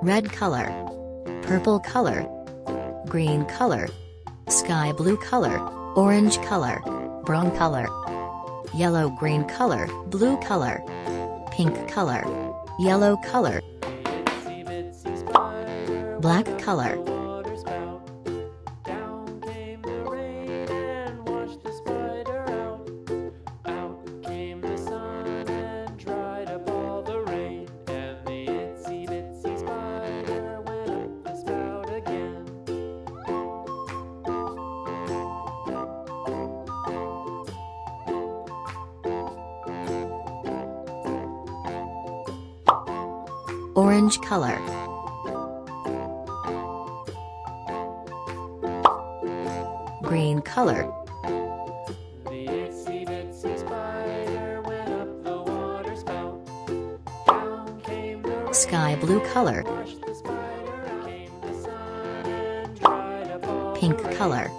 red color, purple color, green color, sky blue color, orange color, brown color, yellow green color, blue color, pink color, yellow color, black color, orange color, green color, sky blue color, pink color,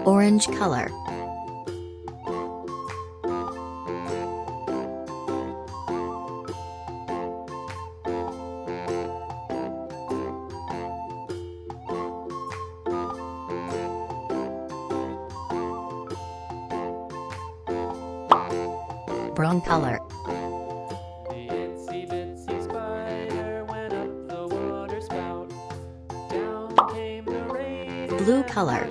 orange color, brown color, blue color,